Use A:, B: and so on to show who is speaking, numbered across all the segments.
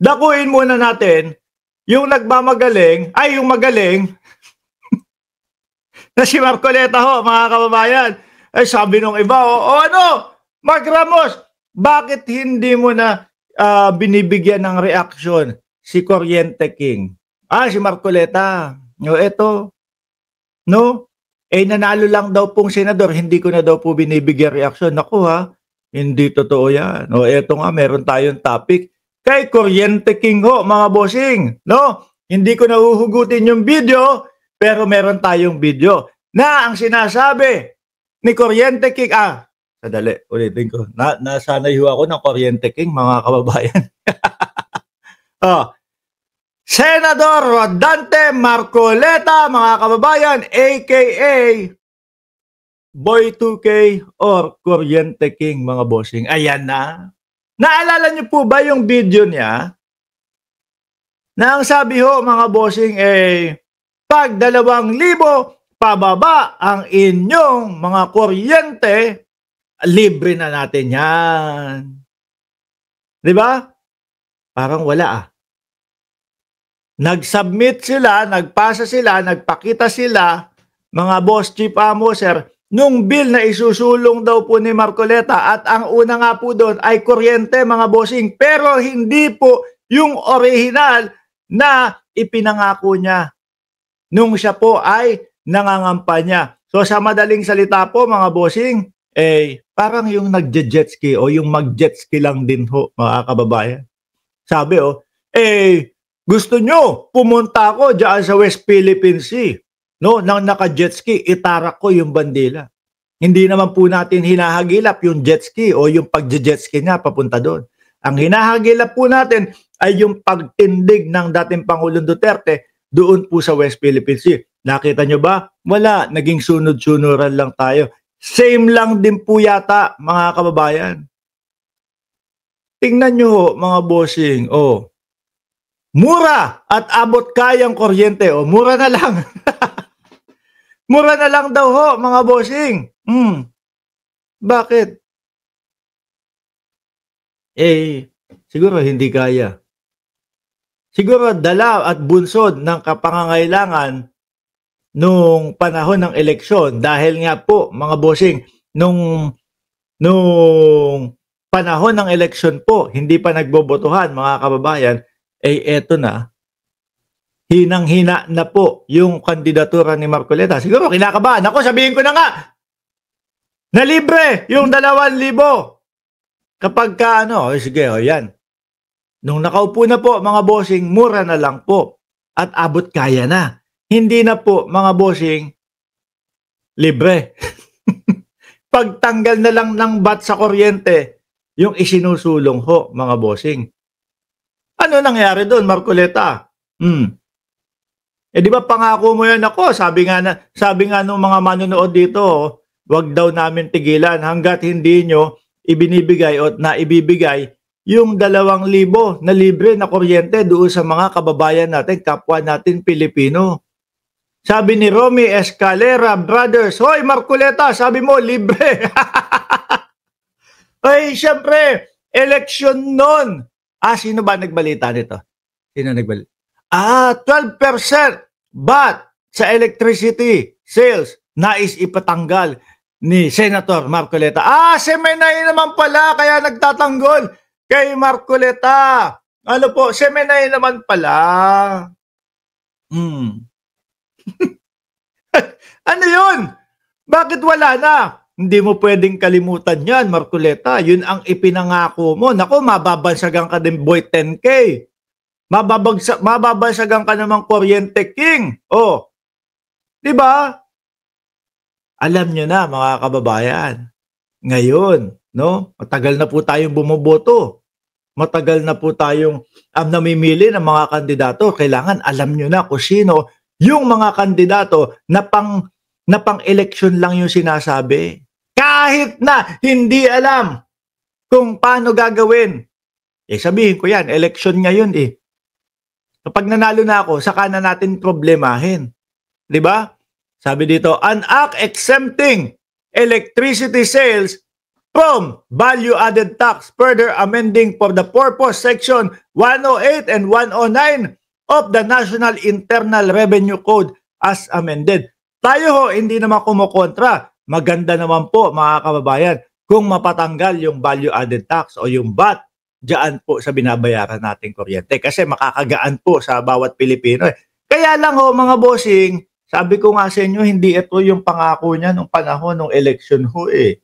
A: dakuin muna natin yung nagmamagaling, ay yung magaling, na si Marcoleta ho, mga kababayan. Ay sabi nung iba, ano, Mark Ramos, bakit hindi mo na binibigyan ng reaksyon si Corriente King? Si Marcoleta, eto, no? Nanalo lang daw pong senador, hindi ko na daw po binibigyan reaksyon. Naku ha, hindi totoo yan. Eto nga, meron tayong topic kay Corriente King ho, mga bossing. No? Hindi ko nahuhugutin yung video, pero meron tayong video na ang sinasabi ni Corriente King. Sadali, ulitin ko. Nasanay ho ako ng Corriente King, mga kababayan. Senador Rodante Marcoleta, mga kababayan, aka Boy 2K or Corriente King, mga bossing. Ayan na. Naalala niyo po ba yung video niya? Na ang sabi ho, mga bossing, pag 2,000 pababa ang inyong mga kuryente, libre na natin yan. Di ba? Parang wala Nag-submit sila, nagpasa sila, nagpakita sila, mga boss, chief amo, sir, nung bill na isusulong daw po ni Marcoleta at ang una nga po doon ay kuryente, mga bossing, pero hindi po yung original na ipinangako niya nung siya po ay nangangampanya. So sa madaling salita po, mga bossing, parang yung nagje-jetski o yung mag-jetski lang din ho, mga kababayan. Sabi gusto nyo, pumunta ako dyan sa West Philippine Sea. No, nang naka-jetski, itarak ko yung bandila. Hindi naman po natin hinahagilap yung jetski o yung pag-jetski niya papunta doon. Ang hinahagilap po natin ay yung pagtindig ng dating Pangulong Duterte doon po sa West Philippine Sea. Nakita nyo ba? Wala. Naging sunod-sunuran lang tayo. Same lang din po yata, mga kababayan. Tingnan nyo ho, mga bossing. Mura at abot kayang kuryente. Mura na lang. Mura na lang daw ho, mga bossing. Bakit? Siguro hindi kaya. Siguro dala at bunsod ng kapangangailangan nung panahon ng eleksyon. Dahil nga po, mga bossing, nung panahon ng eleksyon po, hindi pa nagbobotohan, mga kababayan, eto na, hinang-hina na po yung kandidatura ni Marcoleta. Siguro kinakabahan ako, sabihin ko na nga, na libre yung 2,000. Kapag sige, yan. Nung nakaupo na po, mga bossing, mura na lang po. At abot kaya na. Hindi na po, mga bossing, libre. Pagtanggal na lang ng bat sa kuryente, yung isinusulong ho, mga bossing. Ano nangyari doon, Marcoleta? Di ba pangako mo yan ako? Sabi nga nung mga manonood dito, wag daw namin tigilan hanggat hindi nyo ibinibigay o naibibigay yung 2,000 na libre na kuryente doon sa mga kababayan natin, kapwa natin Pilipino. Sabi ni Romy Escalera Brothers, hoy Marcoleta, sabi mo libre. Ay, syempre, eleksyon nun. Sino ba nagbalita nito? Sino nagbalita? 12% but sa electricity sales nais ipatanggal ni Senator Marcoleta. Semenay naman pala kaya nagtatanggol kay Marcoleta. Ano po, semenay naman pala. Ano yun? Bakit wala na? Hindi mo pwedeng kalimutan yan, Marcoleta. Yun ang ipinangako mo. Naku, mababansagan ka din, boy, 10K. Mababansagan ka naman, Corriente King. Diba? Alam nyo na, mga kababayan. Ngayon, no? Matagal na po tayong bumoboto. Matagal na po tayong namimili ng mga kandidato. Kailangan alam nyo na kung sino yung mga kandidato na pang-eleksyon lang yung sinasabi. Kahit na hindi alam kung paano gagawin. Sabihin ko yan, eleksyon ngayon Kapag nanalo na ako, saka na natin problemahin. Diba? Sabi dito, an act exempting electricity sales from value-added tax, further amending for the purpose section 108 and 109 of the National Internal Revenue Code as amended. Tayo ho, hindi naman kumukontra. Maganda naman po, mga kababayan, kung mapatanggal yung value-added tax o yung VAT diyan po sa binabayaran nating kuryente. Kasi makakagaan po sa bawat Pilipino. Kaya lang ho, mga bossing, sabi ko nga sa inyo, hindi ito yung pangako niya nung panahon ng election ho eh.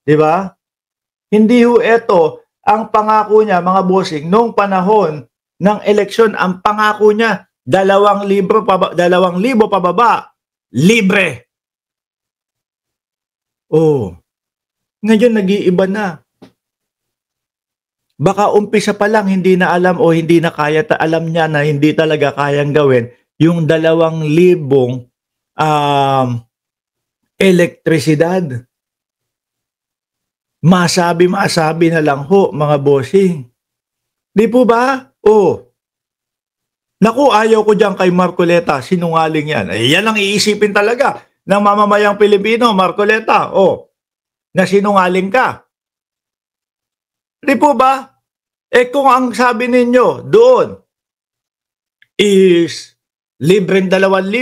A: Di ba? Hindi ho ito ang pangako niya, mga bossing, nung panahon ng eleksyon. Ang pangako niya, 2,000 pababa, libre. Oh, ngayon nag-iiba na. Baka umpisa pa lang hindi na alam o hindi na kaya, alam niya na hindi talaga kayang gawin yung 2,000 elektrisidad. Masabi na lang ho, mga bossing. Di po ba? Oh. Naku, ayaw ko dyan kay Marcoleta. Sinungaling yan. Eh, yan ang iisipin talaga ng mamamayang Pilipino, Marcoleta. Oh, na sinungaling ka. Di po ba? Eh kung ang sabi ninyo doon is libreng 2,000,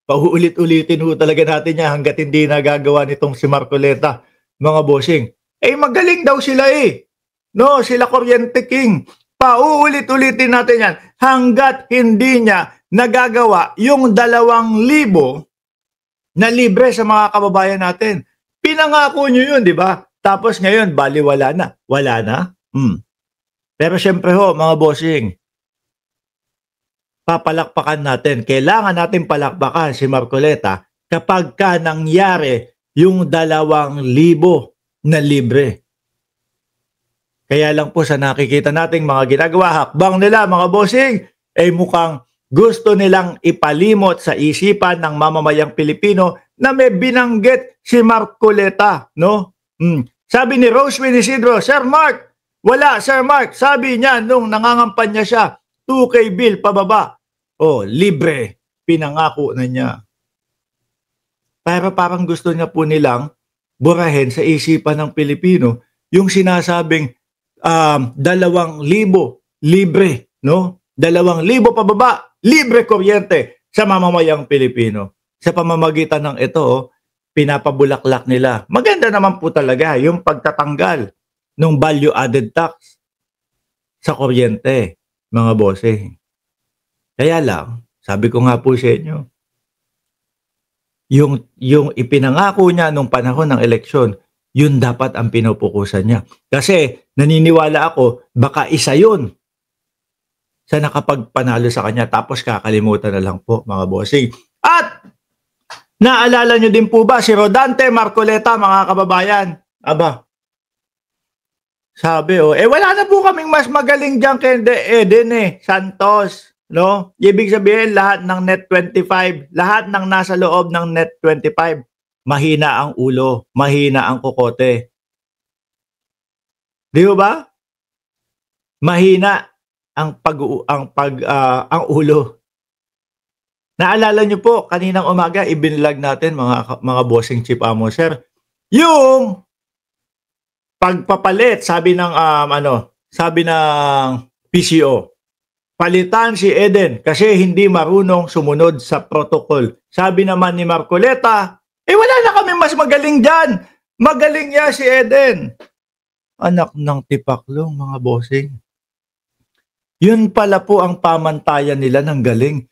A: pauulit-ulitin ho talaga natin yan hanggat hindi nagagawa nitong si Marcoleta, mga bossing. Eh magaling daw sila eh. No, sila Kuryente King. Pauulit-ulitin natin yan hanggat hindi niya nagagawa yung 2,000 na libre sa mga kababayan natin. Pinangako nyo yun, di ba? Tapos ngayon, baliwala na. Wala na? Pero syempre ho, mga bossing, papalakpakan natin. Kailangan natin palakpakan si Marcoleta kapag ka nangyari yung 2,000 na libre. Kaya lang po sa nakikita nating mga ginagawa, hakbang nila, mga bossing, ay mukhang gusto nilang ipalimot sa isipan ng mamamayang Pilipino na may binanggit si Marcoleta, no? Sabi ni Rosewin Isidro, Sir Mark, wala, Sir Mark, sabi niya nung nangangampanya siya, 2K bill pababa. Oh, libre, pinangako na niya. Pero parang gusto niya po nilang burahin sa isipan ng Pilipino yung sinasabing 2,000 libre, no? 2,000 pababa, libre kuryente sa mamamayang Pilipino. Sa pamamagitan ng ito, pinapabulaklak nila. Maganda naman po talaga yung pagtatanggal ng value-added tax sa kuryente, mga bossing. Kaya lang, sabi ko nga po sa inyo, yung ipinangako niya nung panahon ng eleksyon, yun dapat ang pinupukusan niya. Kasi naniniwala ako, baka isa yun sa nakapagpanalo sa kanya, tapos kakalimutan na lang po, mga bossing. At naalala nyo din po ba si Rodante Marcoleta, mga kababayan? Aba, sabi wala na po kaming mas magaling dyan kay Eden Santos, no? Ibig sabihin lahat ng Net 25, lahat ng nasa loob ng Net 25, mahina ang ulo, mahina ang kokote. Di ba? Mahina ang ulo. Naalala niyo po kaninang umaga ibinlag natin mga bossing Chief Amo Sir, yung pagpapalit, sabi ng PCO, palitan si Eden kasi hindi marunong sumunod sa protocol. Sabi naman ni Marcoleta, wala na kami mas magaling dyan. Magaling niya si Eden. Anak ng tipaklong, mga bossing. Yun pala po ang pamantayan nila ng galing.